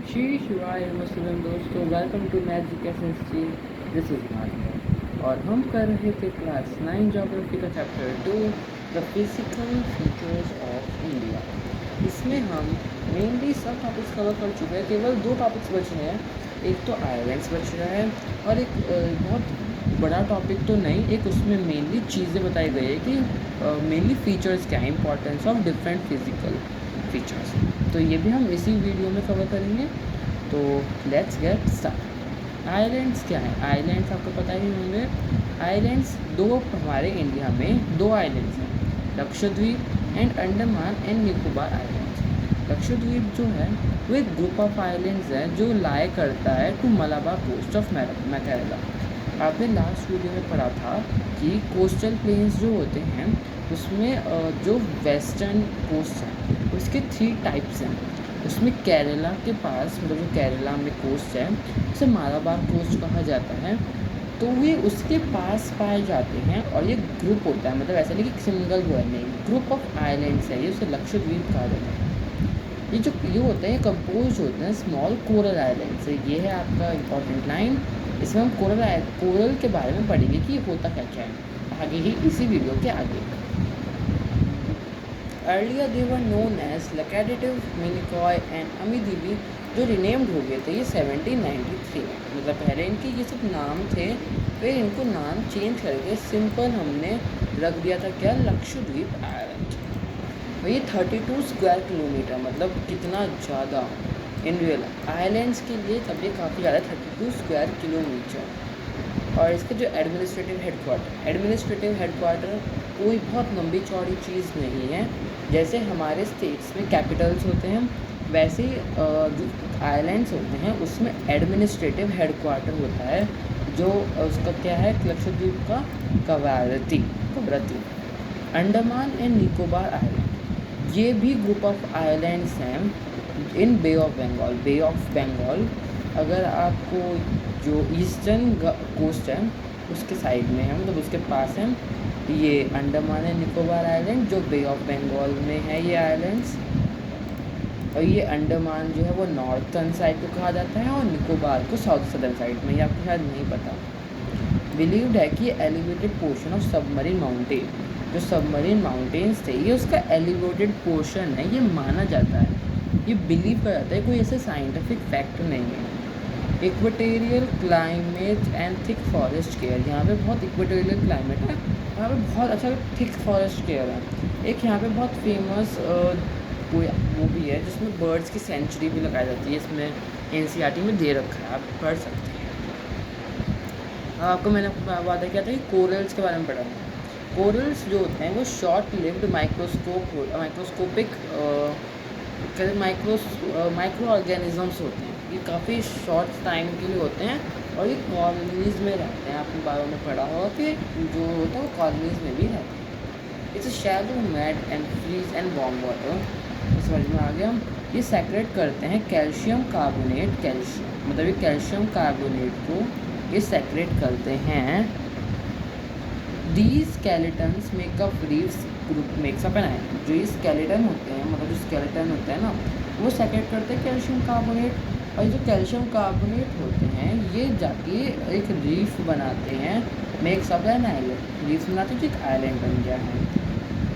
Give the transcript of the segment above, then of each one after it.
श्री शिवाय मुस्लिम दोस्तों, welcome to magic SST. This is Mark और हम कर रहे थे क्लास 9 ज्योग्राफी का chapter 2 the physical features of India. इसमें हम मेनली सब टॉपिक्स कवर कर चुके हैं, केवल 2 टॉपिक्स बच रहे हैं। एक तो आइलैंड्स बच रहा है और एक बहुत बड़ा टॉपिक तो नहीं, एक उसमें मेनली चीज़ें बताई गई है कि मेनली फीचर्स क्या है, importance of different physical features. तो ये भी हम इसी वीडियो में कवर करेंगे। तो लेट्स गेट स्टार्ट। आइलैंड्स क्या है? आइलैंड्स आपको पता ही होंगे। आइलैंड्स दो हमारे इंडिया में 2 आइलैंड्स हैं, Lakshadweep and Andaman and Nicobar islands. Lakshadweep जो है वो एक ग्रुप ऑफ आइलैंड्स है जो लाई करता है to Malabar coast of Kerala. आपने लास्ट वीडियो में पढ़ा था कि कोस्टल प्लेन्स जो होते हैं उसमें जो वेस्टर्न कोस्ट है उसके 3 टाइप्स हैं। उसमें केरला के पास, मतलब जो केरला में कोस्ट है उसे मालाबार कोस्ट कहा जाता है। तो ये उसके पास पाए जाते हैं और ये ग्रुप होता है, मतलब ऐसा नहीं कि सिंगल वो है, नहीं, ग्रुप ऑफ आइलैंड्स है, ये उसे लक्षद्वीप कहा जाता है। ये होते हैं, कंपोज होते हैं स्मॉल कोरल आइलैंड से। ये है आपका इम्पॉर्टेंट लाइन। इसमें हम कोरल के बारे में पढ़ेंगे कि होता क्या क्या है आगे ही, इसी वीडियो के आगे। Earlier they were known as Laccadive, Minicoy and Amindivi, जो रिनेम्ड हो गए थे ये 1793 में। मतलब पहले इनके ये सब नाम थे, फिर इनको नाम चेंज करके सिंपल हमने रख दिया था क्या, लक्षद्वीप आइलैंड। और ये 32 स्क्वायर किलोमीटर, मतलब कितना ज़्यादा इन रियल आइलैंड्स के लिए, तब ये काफ़ी ज़्यादा 32 स्क्वायर किलोमीटर। और इसके जो एडमिनिस्ट्रेटिव हेडक्वार्टर कोई बहुत लंबी चौड़ी चीज़ नहीं है। जैसे हमारे स्टेट्स में कैपिटल्स होते हैं, वैसे ही जो आइलैंड्स होते हैं उसमें एडमिनिस्ट्रेटिव हेडक्वार्टर होता है, जो उसका क्या है, लक्षद्वीप का कवरत्ती। अंडमान एंड निकोबार आइलैंड, ये भी ग्रुप ऑफ आइलैंड्स हैं इन बे ऑफ बंगाल। अगर आपको जो ईस्टर्न कोस्ट है उसके साइड में है, मतलब उसके पास है ये अंडमान एंड निकोबार आइलैंड, जो बे ऑफ बंगाल में है ये आइलैंड्स। और ये अंडमान जो है वो नॉर्थर्न साइड को कहा जाता है और निकोबार को साउथ सदर्न साइड में। ये आपको शायद नहीं पता। बिलीव्ड है कि elevated portion of submarine mountain, जो सबमरीन माउंटेन्स थे ये उसका एलिवेटेड पोर्शन है, ये माना जाता है, ये बिलीव किया जाता है, कोई ऐसे साइंटिफिक फैक्ट नहीं है। Equatorial climate and thick forest care, यहाँ पे बहुत इक्वेटोरियल क्लाइमेट है, यहाँ पे बहुत अच्छा थिक फॉरेस्ट केयर है। एक यहाँ पे बहुत फेमस वो भी है जिसमें बर्ड्स की सेंचुरी भी लगाई जाती है, इसमें एनसीईआरटी में दे रखा है, आप पढ़ सकते हैं। आपको मैंने वादा किया था कि कोरल्स के बारे में पढ़ा। कोरल्स जो होते हैं वो short lived microscopic micro organisms होते हैं। ये काफ़ी शॉर्ट टाइम के लिए होते हैं और ये कॉलोनीज़ में रहते हैं। आपने बारे में पढ़ा होगा कि जो होता है वो कॉलोनीज़ में भी रहते हैं। It's shallow mud and freeze and warm water, समझ में आ गया। ये सेक्रेट करते हैं कैल्शियम कार्बोनेट, मतलब ये कैल्शियम कार्बोनेट को ये सेक्रेट करते हैं। These skeletons make up reefs group makes up an island, जो ये स्केलेटन होते हैं, मतलब जो स्केलेटन होता है ना, वो सेक्रेट करते हैं कैल्शियम कार्बोनेट। और जो कैल्शियम कार्बोनेट होते हैं ये जाके एक रीफ बनाते हैं, मेक्सअप एन आइलैंड, रीफ बनाते हैं जो एक आइलैंड बन गया है।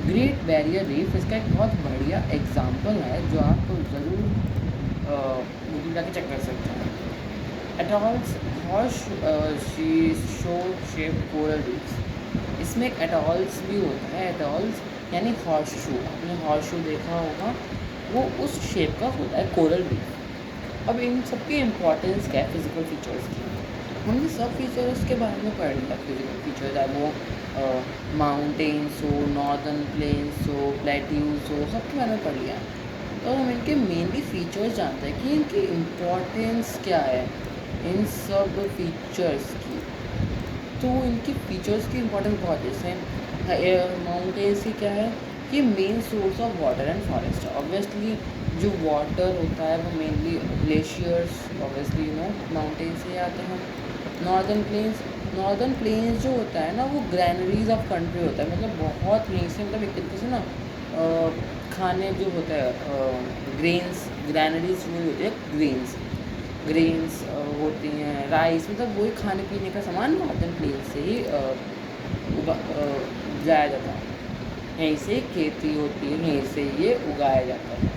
ग्रेट बैरियर रीफ इसका एक बहुत बढ़िया एग्जाम्पल है जो आप ज़रूर गूगल जाके चेक कर सकते हैं। Atolls horse show shape coral reefs, इसमें एक एटॉल्स भी होता है। एटॉल्स यानी हॉर्स शू, आपने हॉर्स शू देखा होगा, वो उस शेप का होता है कोरल रीफ। अब इन सब की इम्पोर्टेंस क्या है फिजिकल फीचर्स की, हमने सब फीचर्स के बारे में पढ़ लिया। फिजिकल फीचर्स है वो माउंटेन्स हो, नॉर्दर्न प्लेन्स हो, प्लेट्यूज हो, सबके बारे में पढ़ लिया। तो हम इनके मेनली फीचर्स जानते हैं कि इनकी इम्पोर्टेंस क्या है इन सब फीचर्स की। तो इनकी फीचर्स की इम्पोर्टेंस बहुत जैसे माउंटेन्स की क्या है कि main source of water and forest है। ऑब्वियसली जो वाटर होता है वो मेनली ग्लेशियर्स, ऑब्वियसली माउंटेन से आते हैं। नॉर्दर्न प्लेन्स जो होता है ना वो ग्रैनरीज ऑफ कंट्री होता है, मतलब बहुत नीचे, मतलब एक तरीके से ना खाने जो होता है ग्रेन्स ग्रैनरीज वही होती है, ग्रेन्स होती हैं, राइस, मतलब वही खाने पीने का सामान नॉर्दर्न प्लेन से ही उगाया जाता है, यहीं से खेती होती है, यहीं से ये उगाया जाता है।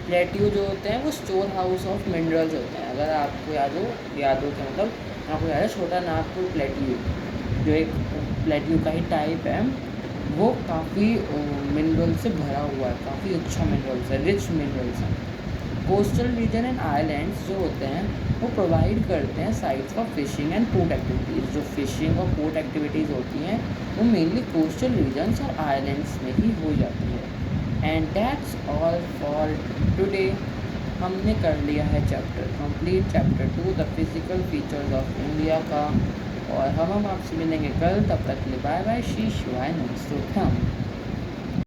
प्लेट्यू जो होते हैं वो स्टोर हाउस ऑफ मिनरल्स होते हैं। अगर आपको याद हो क्या मतलब आपको याद है छोटा नागपुर प्लेट्यू, जो एक प्लेट्यू का ही टाइप है, वो काफ़ी मिनरल से भरा हुआ है, काफ़ी अच्छा मिनरल्स है, रिच मिनरल्स हैं। कोस्टल रीजन एंड आइलैंड्स जो होते हैं वो प्रोवाइड करते हैं sites for fishing and port activities. जो फिशिंग और पोर्ट एक्टिविटीज़ होती हैं वो मेनली कोस्टल रीजन्स और आइलैंड्स में ही हो जाती है। And that's all for today. हमने कर लिया है complete chapter 2 the physical features of India का, और हम आपसे मिलेंगे कल। तब तक के लिए बाय बाय, शी शिवाय नमस्ते।